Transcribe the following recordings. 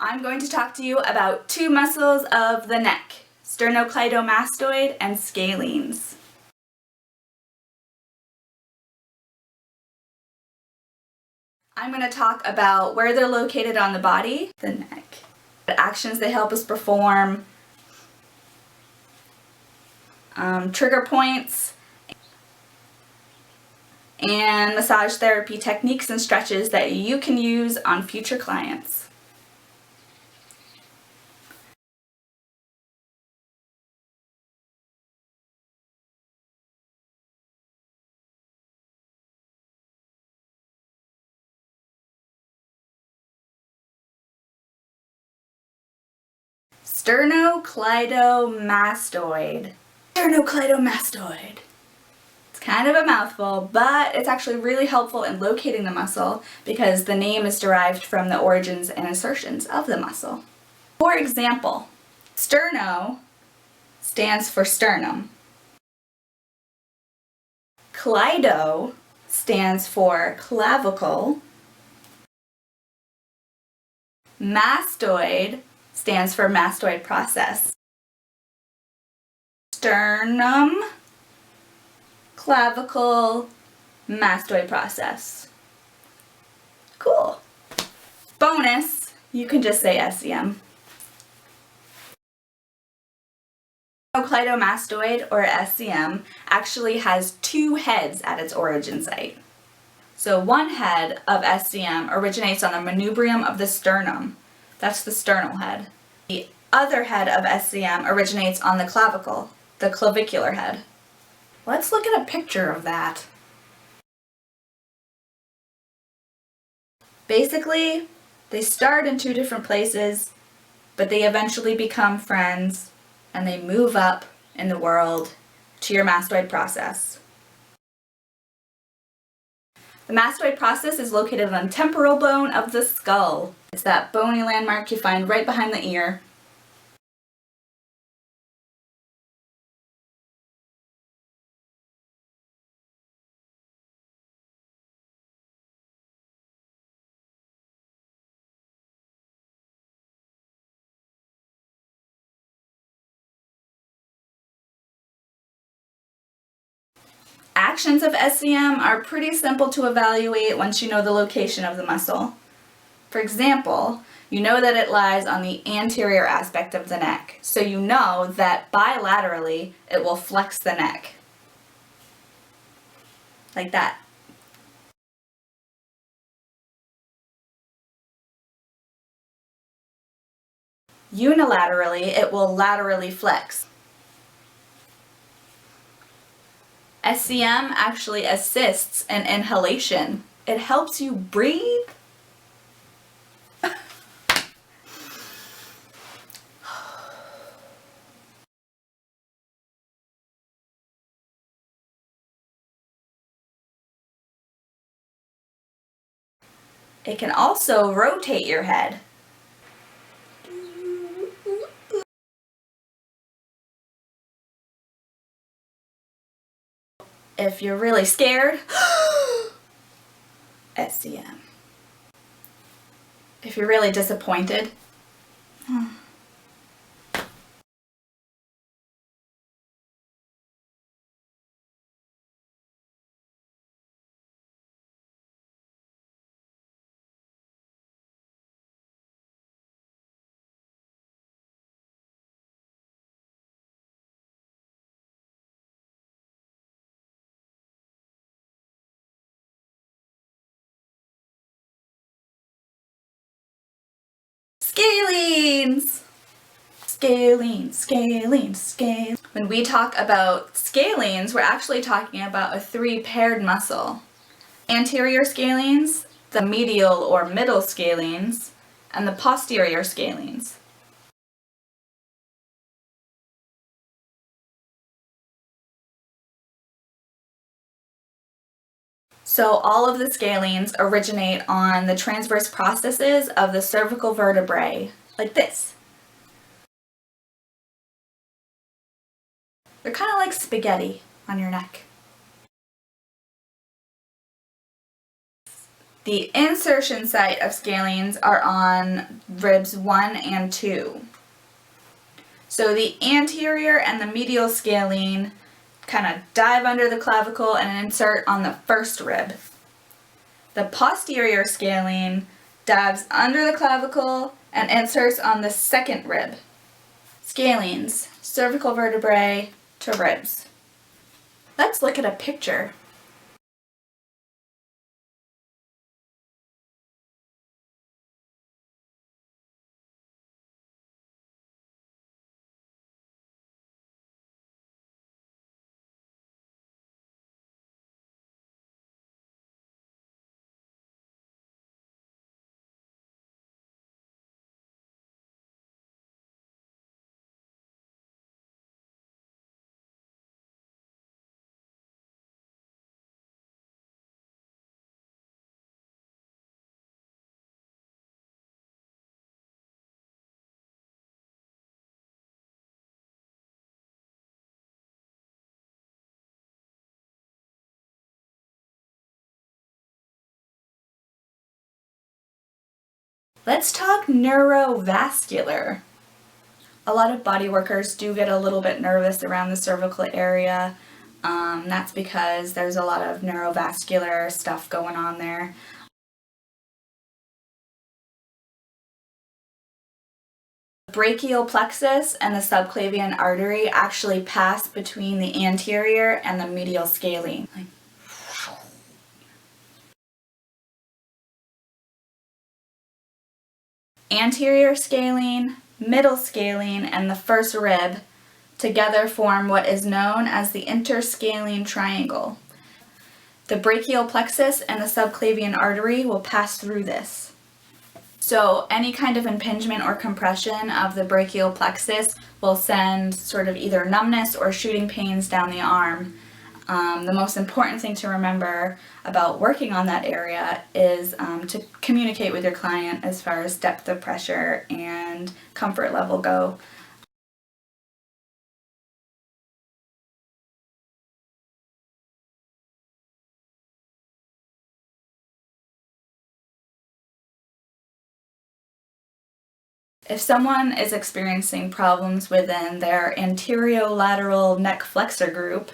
I'm going to talk to you about two muscles of the neck, sternocleidomastoid and scalenes. I'm going to talk about where they're located on the body, the neck, the actions they help us perform, trigger points, and massage therapy techniques and stretches that you can use on future clients. Sternocleidomastoid. Sternocleidomastoid. It's kind of a mouthful, but it's actually really helpful in locating the muscle because the name is derived from the origins and insertions of the muscle. For example, sterno stands for sternum. Cleido stands for clavicle. Mastoid stands for mastoid process. Sternum, clavicle, mastoid process. Cool. Bonus, you can just say SCM. Sternocleidomastoid, or SCM, actually has two heads at its origin site. So one head of SCM originates on the manubrium of the sternum. That's the sternal head. The other head of SCM originates on the clavicle, the clavicular head. Let's look at a picture of that. Basically, they start in two different places, but they eventually become friends and they move up in the world to your mastoid process. The mastoid process is located on the temporal bone of the skull. It's that bony landmark you find right behind the ear. Actions of SCM are pretty simple to evaluate once you know the location of the muscle. For example, you know that it lies on the anterior aspect of the neck, so you know that bilaterally it will flex the neck. Like that. Unilaterally, it will laterally flex. SCM actually assists in inhalation. It helps you breathe. It can also rotate your head. If you're really scared, SCM. If you're really disappointed, scalenes! Scalenes. When we talk about scalenes, we're actually talking about a three-paired muscle. Anterior scalenes, the medial or middle scalenes, and the posterior scalenes. So all of the scalenes originate on the transverse processes of the cervical vertebrae, like this. They're kind of like spaghetti on your neck. The insertion site of scalenes are on ribs 1 and 2. So the anterior and the medial scalene kind of dive under the clavicle and insert on the first rib. The posterior scalene dives under the clavicle and inserts on the second rib. Scalenes, cervical vertebrae to ribs. Let's look at a picture. Let's talk neurovascular. A lot of body workers do get a little bit nervous around the cervical area. That's because there's a lot of neurovascular stuff going on there. The brachial plexus and the subclavian artery actually pass between the anterior and the medial scalene. Anterior scalene, middle scalene, and the first rib together form what is known as the interscalene triangle. The brachial plexus and the subclavian artery will pass through this. So any kind of impingement or compression of the brachial plexus will send sort of either numbness or shooting pains down the arm. The most important thing to remember about working on that area is to communicate with your client as far as depth of pressure and comfort level go. If someone is experiencing problems within their anterolateral neck flexor group,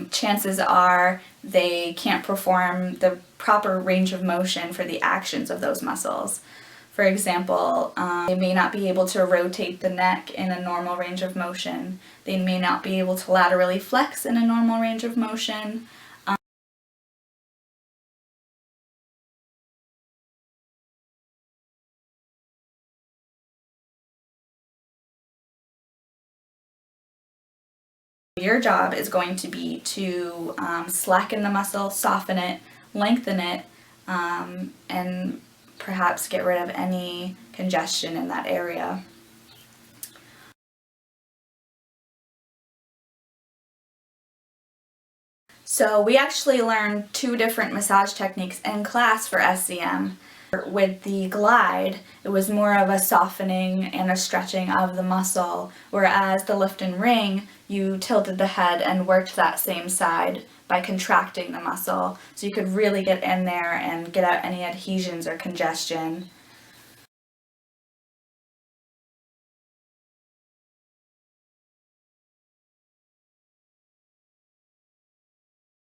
chances are they can't perform the proper range of motion for the actions of those muscles. For example, they may not be able to rotate the neck in a normal range of motion. They may not be able to laterally flex in a normal range of motion. Your job is going to be to slacken the muscle, soften it, lengthen it, and perhaps get rid of any congestion in that area. So we actually learned 2 different massage techniques in class for SCM. With the glide, it was more of a softening and a stretching of the muscle, whereas the lift and ring, you tilted the head and worked that same side by contracting the muscle, so you could really get in there and get out any adhesions or congestion.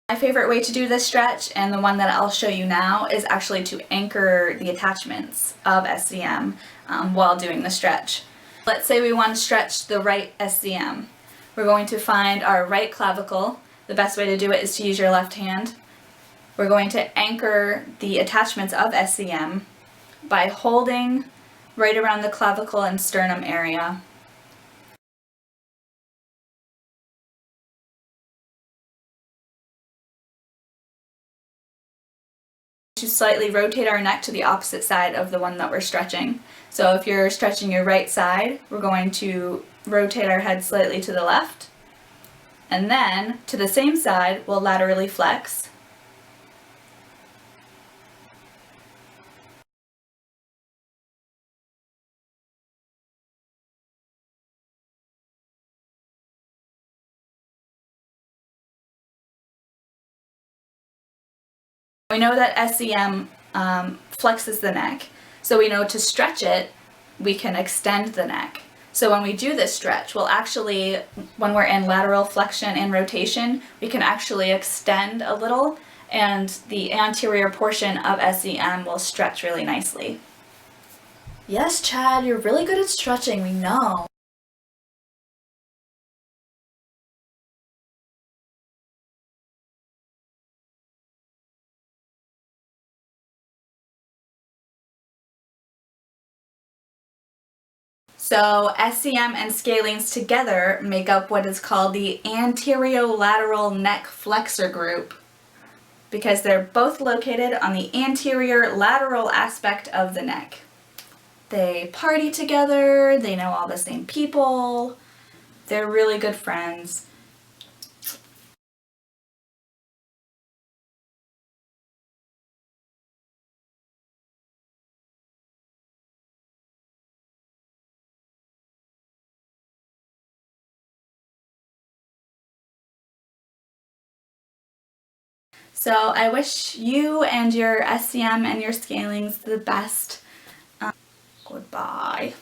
My favorite way to do this stretch, and the one that I'll show you now, is actually to anchor the attachments of SCM while doing the stretch. Let's say we want to stretch the right SCM. We're going to find our right clavicle. The best way to do it is to use your left hand. We're going to anchor the attachments of SCM by holding right around the clavicle and sternum area. To slightly rotate our neck to the opposite side of the one that we're stretching. So if you're stretching your right side, we're going to rotate our head slightly to the left, and then to the same side we'll laterally flex. We know that SCM flexes the neck, so we know to stretch it, we can extend the neck. So when we do this stretch, we'll actually, when we're in lateral flexion and rotation, we can actually extend a little, and the anterior portion of SCM will stretch really nicely. Yes, Chad, you're really good at stretching, we know. So SCM and scalenes together make up what is called the anterolateral neck flexor group, because they're both located on the anterior lateral aspect of the neck. They party together, they know all the same people, they're really good friends. So I wish you and your SCM and your scalings the best. Goodbye.